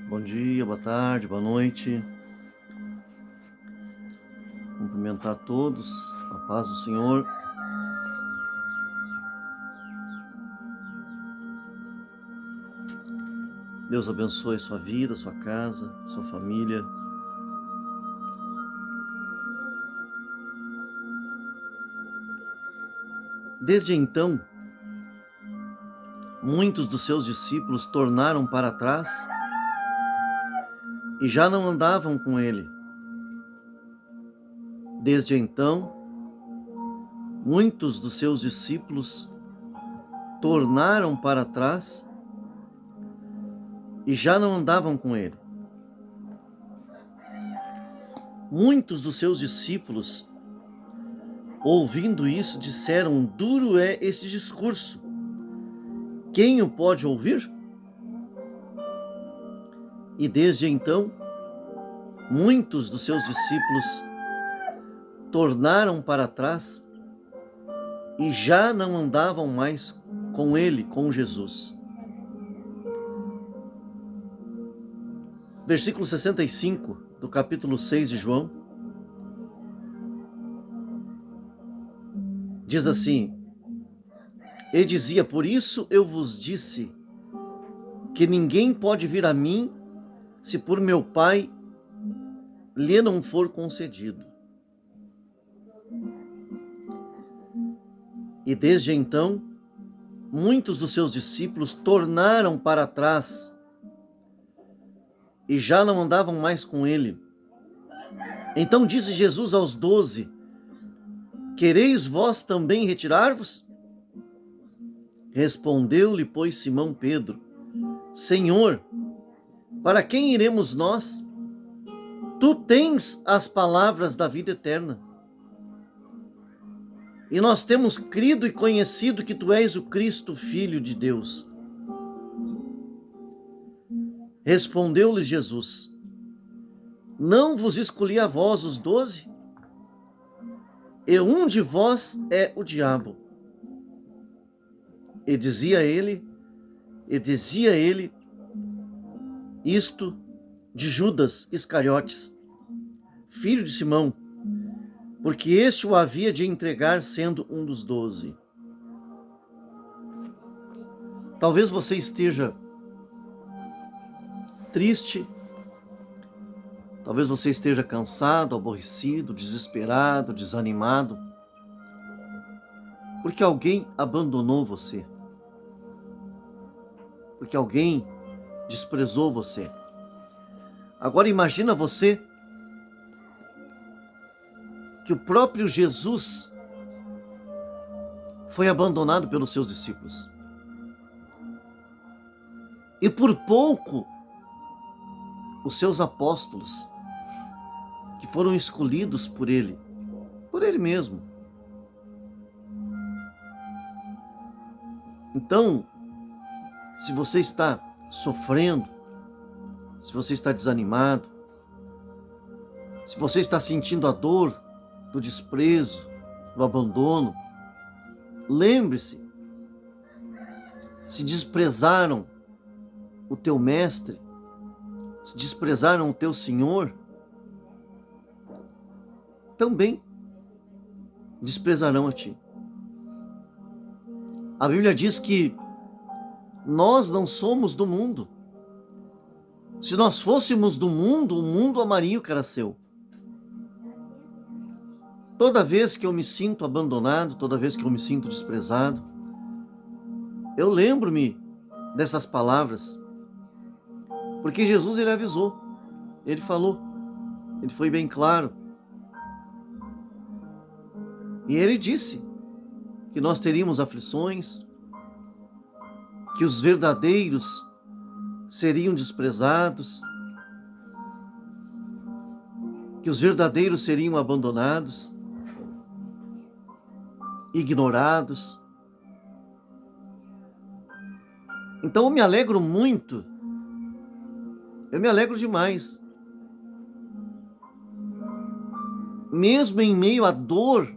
Bom dia, boa tarde, boa noite. Cumprimentar a todos, a paz do Senhor. Deus abençoe sua vida, sua casa, sua família. Desde então, muitos dos seus discípulos tornaram para trás e já não andavam com ele. Desde então, muitos dos seus discípulos tornaram para trás e já não andavam com ele. Muitos dos seus discípulos, ouvindo isso, disseram: duro é esse discurso. Quem o pode ouvir? E desde então, muitos dos seus discípulos tornaram para trás e já não andavam mais com ele, com Jesus. Versículo 65 do capítulo 6 de João diz assim: e dizia: por isso eu vos disse que ninguém pode vir a mim se por meu Pai lhe não for concedido. E desde então, muitos dos seus discípulos tornaram para trás e já não andavam mais com ele. Então disse Jesus aos 12: quereis vós também retirar-vos? Respondeu-lhe, pois, Simão Pedro: Senhor, para quem iremos nós? Tu tens as palavras da vida eterna. E nós temos crido e conhecido que tu és o Cristo, Filho de Deus. Respondeu-lhe Jesus: não vos escolhi a vós os 12? E um de vós é o diabo. E dizia ele isto de Judas Iscariotes, filho de Simão, porque este o havia de entregar, sendo um dos 12. Talvez você esteja triste, talvez você esteja cansado, aborrecido, desesperado, desanimado, porque alguém abandonou você, porque alguém desprezou você. Agora imagina você que o próprio Jesus foi abandonado pelos seus discípulos. E por pouco, os seus apóstolos, que foram escolhidos por ele mesmo. Então, se você está sofrendo, se você está desanimado, se você está sentindo a dor do desprezo, do abandono, lembre-se, se desprezaram o teu mestre, se desprezaram o teu Senhor, também desprezarão a ti. A Bíblia diz que nós não somos do mundo. Se nós fôssemos do mundo, o mundo amaria o que era seu. Toda vez que eu me sinto abandonado, toda vez que eu me sinto desprezado, eu lembro-me dessas palavras, porque Jesus, ele avisou, ele falou, ele foi bem claro. E ele disse que nós teríamos aflições, que os verdadeiros seriam desprezados, que os verdadeiros seriam abandonados, ignorados. Então eu me alegro muito, eu me alegro demais. Mesmo em meio à dor,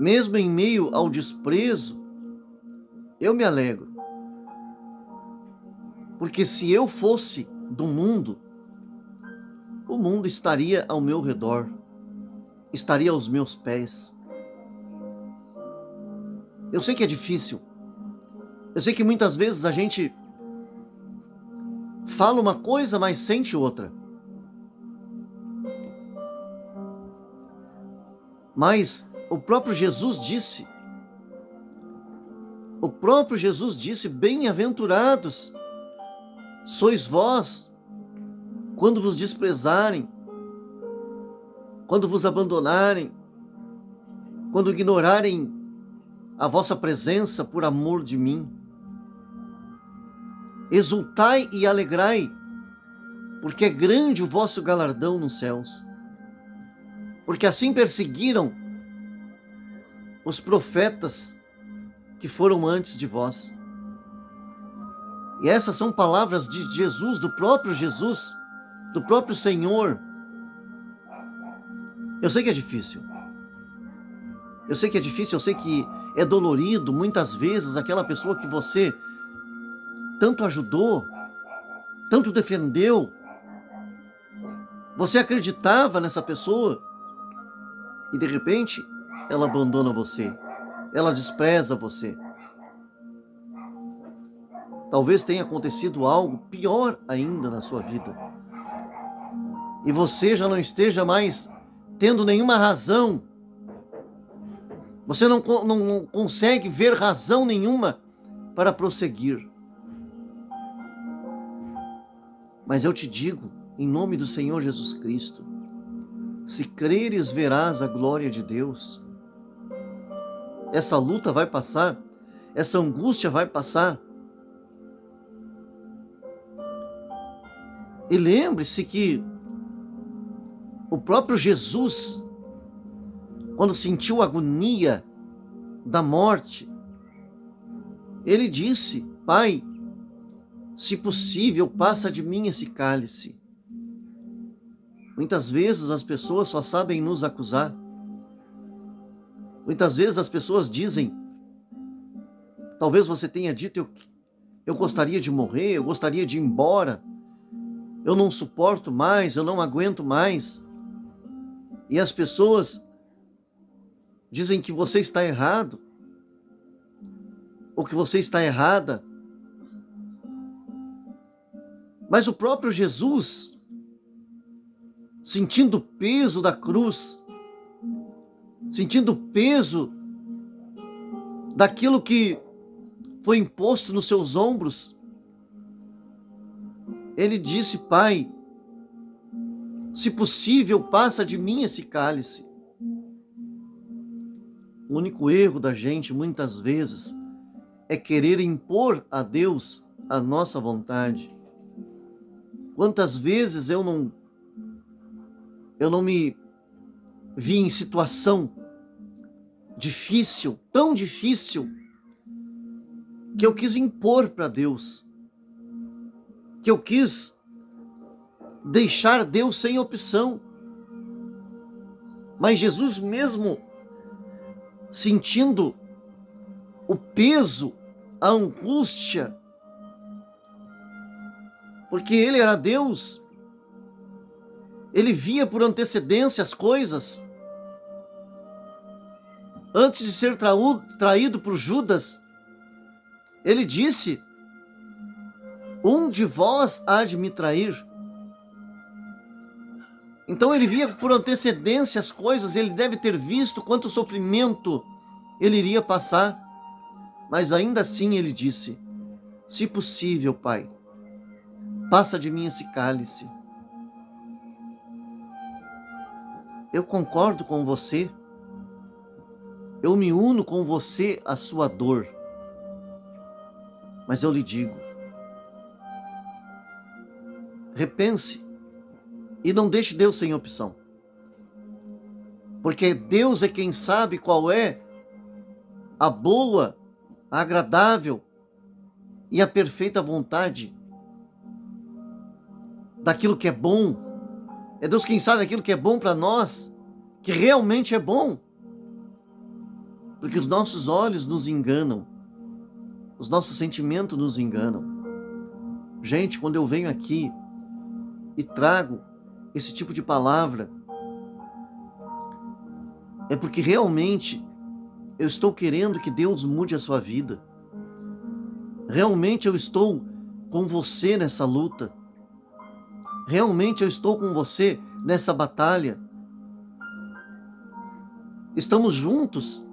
mesmo em meio ao desprezo, eu me alegro. Porque se eu fosse do mundo, o mundo estaria ao meu redor, estaria aos meus pés. Eu sei que é difícil. Eu sei que muitas vezes a gente fala uma coisa, mas sente outra. Mas o próprio Jesus disse, bem-aventurados sois vós, quando vos desprezarem, quando vos abandonarem, quando ignorarem a vossa presença por amor de mim. Exultai e alegrai, porque é grande o vosso galardão nos céus. Porque assim perseguiram os profetas que foram antes de vós. E essas são palavras de Jesus, do próprio Jesus, do próprio Senhor. Eu sei que é difícil. Eu sei que é difícil, eu sei que é dolorido muitas vezes aquela pessoa que você tanto ajudou, tanto defendeu. Você acreditava nessa pessoa e de repente ela abandona você, ela despreza você. Talvez tenha acontecido algo pior ainda na sua vida e você já não esteja mais tendo nenhuma razão. Você não consegue ver razão nenhuma para prosseguir. Mas eu te digo, em nome do Senhor Jesus Cristo, se creres, verás a glória de Deus. Essa luta vai passar, essa angústia vai passar. E lembre-se que o próprio Jesus, quando sentiu a agonia da morte, ele disse: Pai, se possível, passa de mim esse cálice. Muitas vezes as pessoas só sabem nos acusar. Muitas vezes as pessoas dizem, talvez você tenha dito, eu gostaria de morrer, eu gostaria de ir embora, eu não suporto mais, eu não aguento mais. E as pessoas dizem que você está errado, ou que você está errada. Mas o próprio Jesus, sentindo o peso da cruz, sentindo o peso daquilo que foi imposto nos seus ombros, ele disse: Pai, se possível, passa de mim esse cálice. O único erro da gente, muitas vezes, é querer impor a Deus a nossa vontade. Quantas vezes eu não me vi em situação difícil, tão difícil, que eu quis impor para Deus, que eu quis deixar Deus sem opção. Mas Jesus, mesmo sentindo o peso, a angústia, porque ele era Deus, ele via por antecedência as coisas. Antes de ser traído por Judas, ele disse: um de vós há de me trair. Então ele via por antecedência as coisas, ele deve ter visto quanto sofrimento ele iria passar. Mas ainda assim ele disse: se possível, Pai, passa de mim esse cálice. Eu concordo com você, eu me uno com você à sua dor. Mas eu lhe digo, repense e não deixe Deus sem opção. Porque Deus é quem sabe qual é a boa, a agradável e a perfeita vontade daquilo que é bom. É Deus quem sabe aquilo que é bom para nós, que realmente é bom. Porque os nossos olhos nos enganam, os nossos sentimentos nos enganam. Gente, quando eu venho aqui e trago esse tipo de palavra, é porque realmente eu estou querendo que Deus mude a sua vida. Realmente eu estou com você nessa luta. Realmente eu estou com você nessa batalha. Estamos juntos.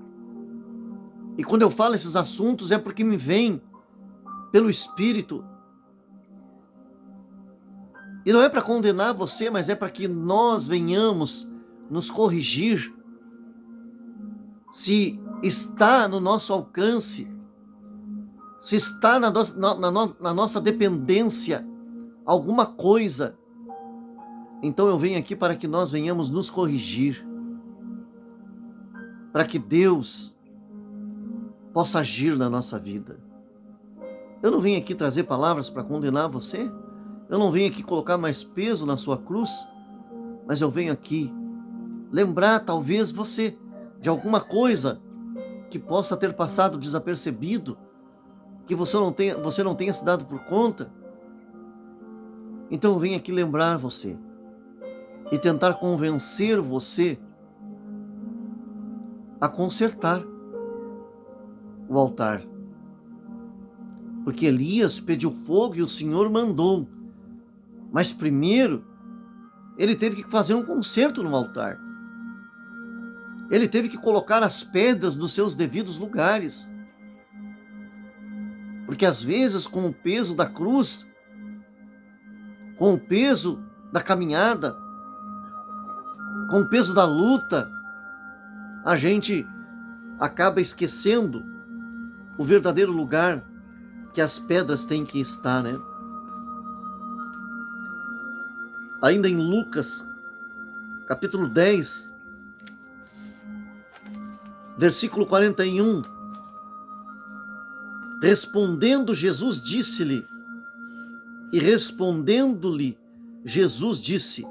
E quando eu falo esses assuntos é porque me vem pelo Espírito. E não é para condenar você, mas é para que nós venhamos nos corrigir. Se está no nosso alcance, se está na nossa dependência alguma coisa, então eu venho aqui para que nós venhamos nos corrigir, para que Deus possa agir na nossa vida. Eu não venho aqui trazer palavras para condenar você, eu não venho aqui colocar mais peso na sua cruz, mas eu venho aqui lembrar talvez você de alguma coisa que possa ter passado desapercebido, que você não tenha se dado por conta. Então eu venho aqui lembrar você e tentar convencer você a consertar o altar. Porque Elias pediu fogo e o Senhor mandou. Mas primeiro, ele teve que fazer um conserto no altar. Ele teve que colocar as pedras nos seus devidos lugares. Porque às vezes, com o peso da cruz, com o peso da caminhada, com o peso da luta, a gente acaba esquecendo o verdadeiro lugar que as pedras têm que estar, né? Ainda em Lucas, capítulo 10, versículo 41, respondendo Jesus disse-lhe, e respondendo-lhe Jesus disse,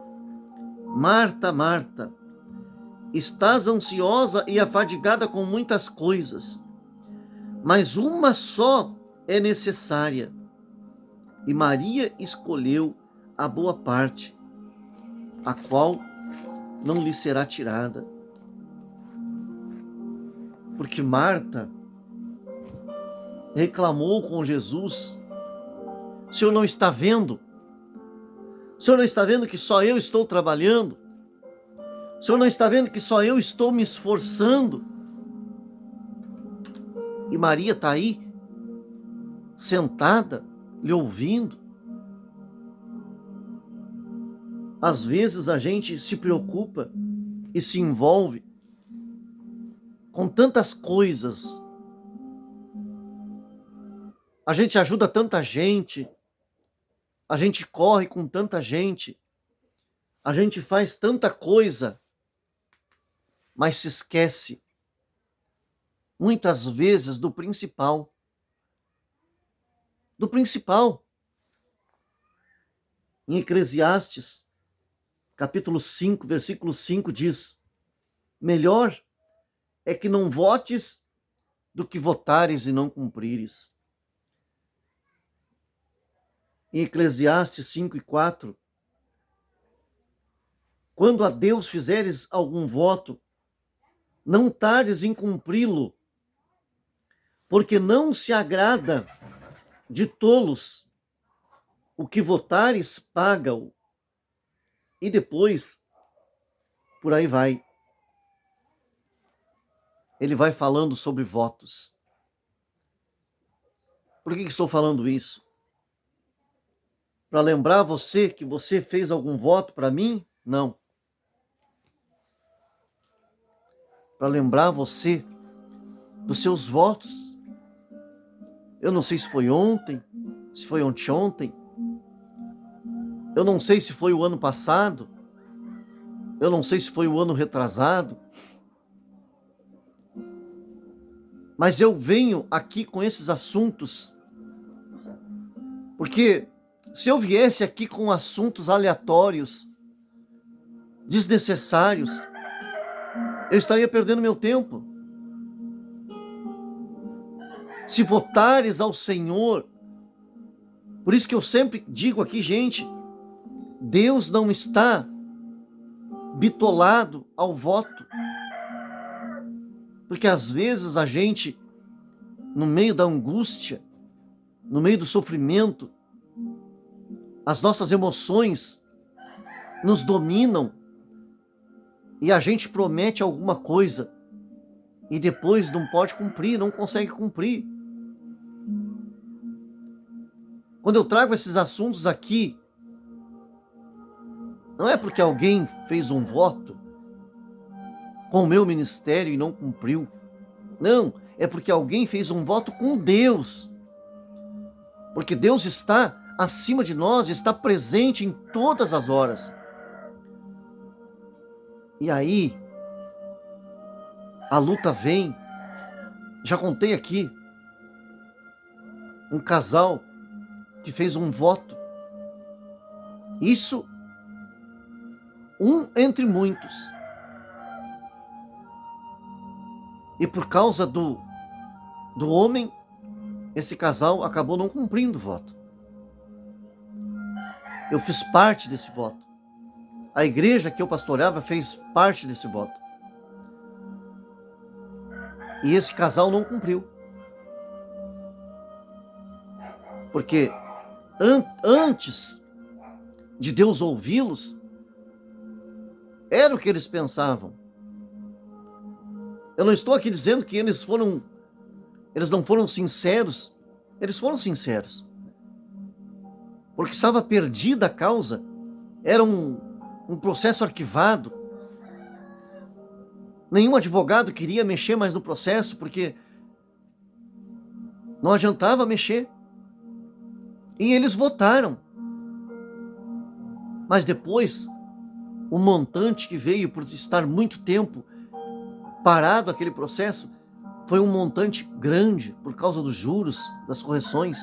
Marta, Marta, estás ansiosa e afadigada com muitas coisas, mas uma só é necessária, e Maria escolheu a boa parte, a qual não lhe será tirada. Porque Marta reclamou com Jesus, o senhor não está vendo? O senhor não está vendo que só eu estou trabalhando? O senhor não está vendo que só eu estou me esforçando? E Maria está aí, sentada, lhe ouvindo. Às vezes a gente se preocupa e se envolve com tantas coisas. A gente ajuda tanta gente, a gente corre com tanta gente, a gente faz tanta coisa, mas se esquece muitas vezes do principal. Do principal. Em Eclesiastes, capítulo 5, versículo 5 diz, melhor é que não votes do que votares e não cumprires. Em Eclesiastes 5 e 4, quando a Deus fizeres algum voto, não tardes em cumpri-lo, porque não se agrada de tolos. O que votares, paga-o. E depois, por aí vai. Ele vai falando sobre votos. Por que estou falando isso? Para lembrar você que você fez algum voto para mim? Não. Para lembrar você dos seus votos. Eu não sei se foi ontem, se foi anteontem. Eu não sei se foi o ano passado. Eu não sei se foi o ano retrasado. Mas eu venho aqui com esses assuntos, porque se eu viesse aqui com assuntos aleatórios, desnecessários, eu estaria perdendo meu tempo. Se votares ao Senhor, Por isso que eu sempre digo aqui, gente, Deus não está bitolado ao voto. Porque às vezes a gente, no meio da angústia, no meio do sofrimento, as nossas emoções nos dominam e a gente promete alguma coisa e depois não pode cumprir, não consegue cumprir. Quando eu trago esses assuntos aqui, não é porque alguém fez um voto com o meu ministério e não cumpriu. Não, é porque alguém fez um voto com Deus. Porque Deus está acima de nós, está presente em todas as horas. E aí, a luta vem. Já contei aqui, um casal que fez um voto. Isso, um entre muitos. E por causa do homem, esse casal acabou não cumprindo o voto. Eu fiz parte desse voto. A igreja que eu pastoreava fez parte desse voto. E esse casal não cumpriu. Porque antes de Deus ouvi-los, era o que eles pensavam. Eu não estou aqui dizendo que eles não foram sinceros. Eles foram sinceros. Porque estava perdida a causa. Era um processo arquivado. Nenhum advogado queria mexer mais no processo, porque não adiantava mexer. E eles votaram. Mas depois, o montante que veio por estar muito tempo parado aquele processo, foi um montante grande por causa dos juros, das correções.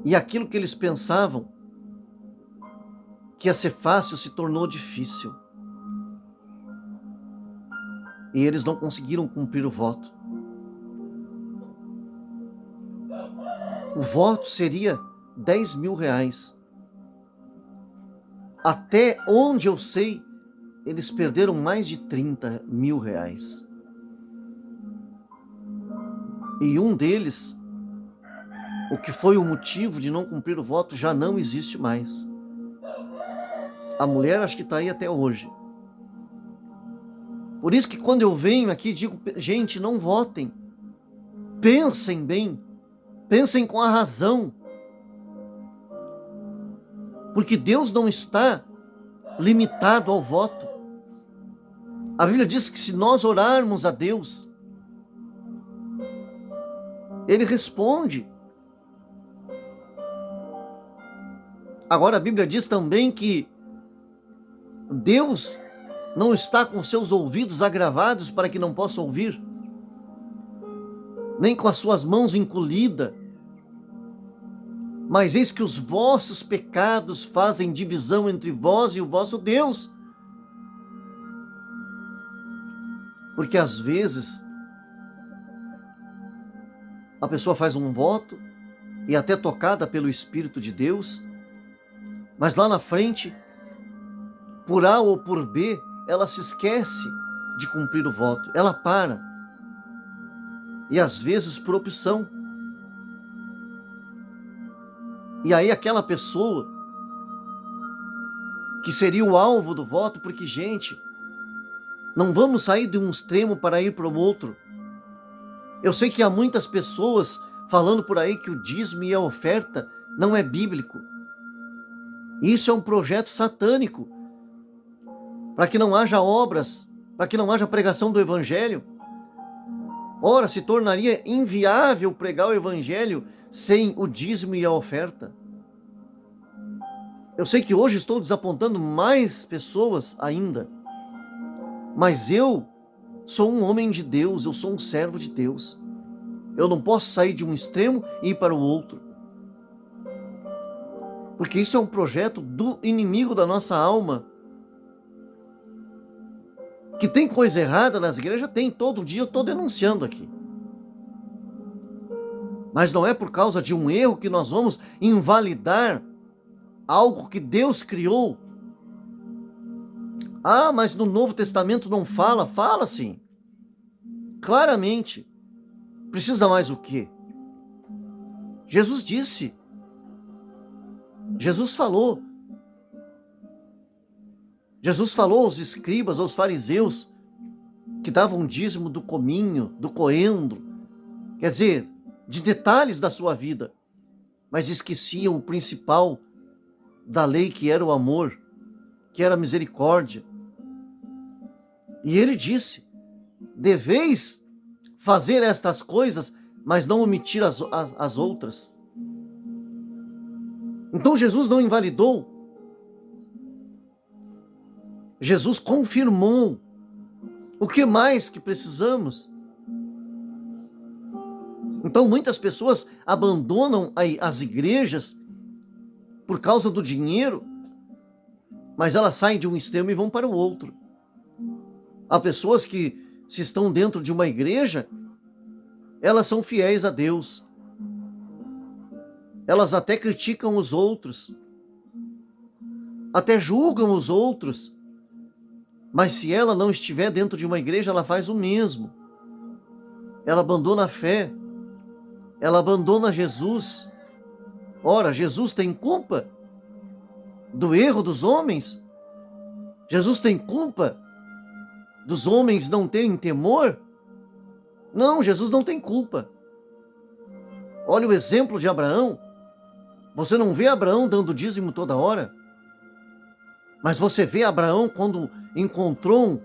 E aquilo que eles pensavam que ia ser fácil se tornou difícil. E eles não conseguiram cumprir o voto. O voto seria R$10.000. Até onde eu sei, eles perderam mais de R$30.000. E um deles, o que foi o motivo de não cumprir o voto, já não existe mais. A mulher acho que está aí até hoje. Por isso que quando eu venho aqui digo, gente, não votem. Pensem bem. Pensem com a razão. Porque Deus não está limitado ao voto. A Bíblia diz que se nós orarmos a Deus, Ele responde. Agora a Bíblia diz também que Deus não está com seus ouvidos agravados para que não possa ouvir, nem com as suas mãos encolhidas. Mas eis que os vossos pecados fazem divisão entre vós e o vosso Deus. Porque às vezes a pessoa faz um voto e até tocada pelo Espírito de Deus, mas lá na frente, por A ou por B, ela se esquece de cumprir o voto, ela para. E às vezes por opção. E aí aquela pessoa que seria o alvo do voto, porque, gente, não vamos sair de um extremo para ir para o outro. Eu sei que há muitas pessoas falando por aí que o dízimo e a oferta não é bíblico. Isso é um projeto satânico, para que não haja obras, para que não haja pregação do evangelho. Ora, se tornaria inviável pregar o evangelho sem o dízimo e a oferta. Eu sei que hoje estou desapontando mais pessoas ainda, mas eu sou um homem de Deus, eu sou um servo de Deus. Eu não posso sair de um extremo e ir para o outro. Porque isso é um projeto do inimigo da nossa alma. Que tem coisa errada nas igrejas? Tem, todo dia eu estou denunciando aqui. Mas não é por causa de um erro que nós vamos invalidar algo que Deus criou. Ah, mas no Novo Testamento não fala. Fala sim. Claramente. Precisa mais o quê? Jesus disse. Jesus falou. Jesus falou aos escribas, aos fariseus, que davam dízimo do cominho, do coentro, quer dizer, de detalhes da sua vida, mas esqueciam o principal da lei, que era o amor, que era a misericórdia. E ele disse: deveis fazer estas coisas, mas não omitir as outras. Então Jesus não invalidou, Jesus confirmou. O que mais que precisamos? Então muitas pessoas abandonam as igrejas por causa do dinheiro, mas elas saem de um extremo e vão para o outro. Há pessoas que, se estão dentro de uma igreja, elas são fiéis a Deus. Elas até criticam os outros, até julgam os outros, mas se ela não estiver dentro de uma igreja, ela faz o mesmo. Ela abandona a fé, ela abandona Jesus. Ora, Jesus tem culpa do erro dos homens? Jesus tem culpa dos homens não terem temor? Não, Jesus não tem culpa. Olha o exemplo de Abraão. Você não vê Abraão dando dízimo toda hora? Mas você vê Abraão quando encontrou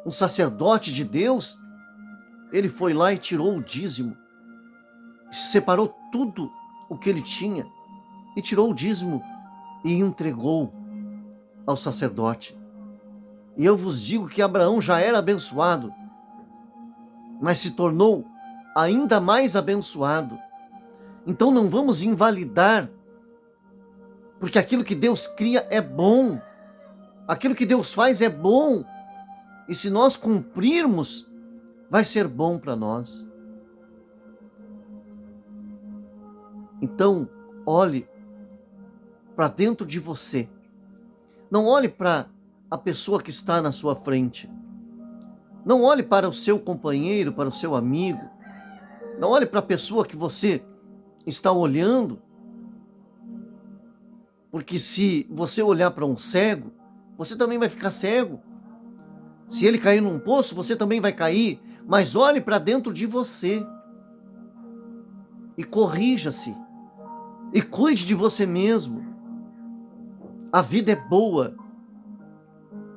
um sacerdote de Deus, ele foi lá e tirou o dízimo, separou tudo o que ele tinha e tirou o dízimo e entregou ao sacerdote. E eu vos digo que Abraão já era abençoado, mas se tornou ainda mais abençoado. Então não vamos invalidar, porque aquilo que Deus cria é bom, aquilo que Deus faz é bom, e se nós cumprirmos, vai ser bom para nós. Então, olhe para dentro de você. Não olhe para a pessoa que está na sua frente. Não olhe para o seu companheiro, para o seu amigo. Não olhe para a pessoa que você está olhando. Porque se você olhar para um cego, você também vai ficar cego. Se ele cair num poço, você também vai cair. Mas olhe para dentro de você. E corrija-se. E cuide de você mesmo. A vida é boa.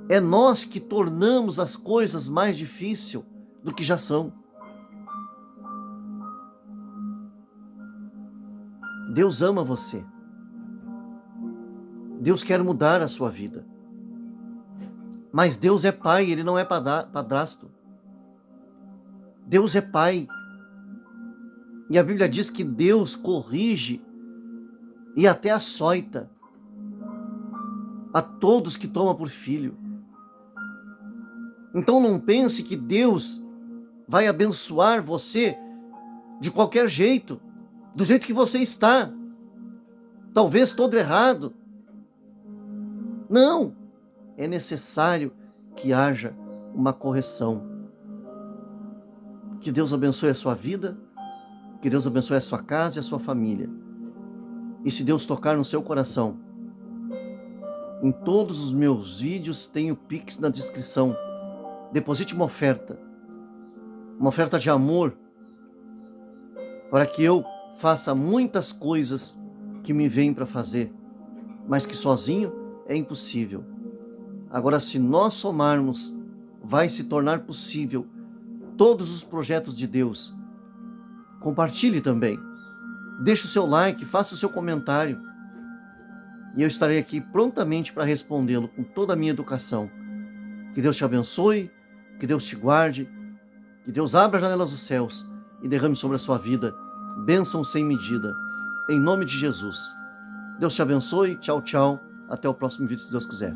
É nós que tornamos as coisas mais difíceis do que já são. Deus ama você. Deus quer mudar a sua vida. Mas Deus é pai, ele não é padrasto. Deus é pai. E a Bíblia diz que Deus corrige e até açoita a todos que toma por filho. Então não pense que Deus vai abençoar você de qualquer jeito, do jeito que você está, talvez todo errado. Não, é necessário que haja uma correção. Que Deus abençoe a sua vida, que Deus abençoe a sua casa e a sua família. E se Deus tocar no seu coração, em todos os meus vídeos tem o Pix na descrição. Deposite uma oferta de amor, para que eu faça muitas coisas que me vêm para fazer, mas que sozinho é impossível. Agora, se nós somarmos, vai se tornar possível todos os projetos de Deus. Compartilhe também. Deixe o seu like, faça o seu comentário. E eu estarei aqui prontamente para respondê-lo com toda a minha educação. Que Deus te abençoe, que Deus te guarde, que Deus abra as janelas dos céus e derrame sobre a sua vida bênção sem medida. Em nome de Jesus. Deus te abençoe. Tchau, tchau. Até o próximo vídeo, se Deus quiser.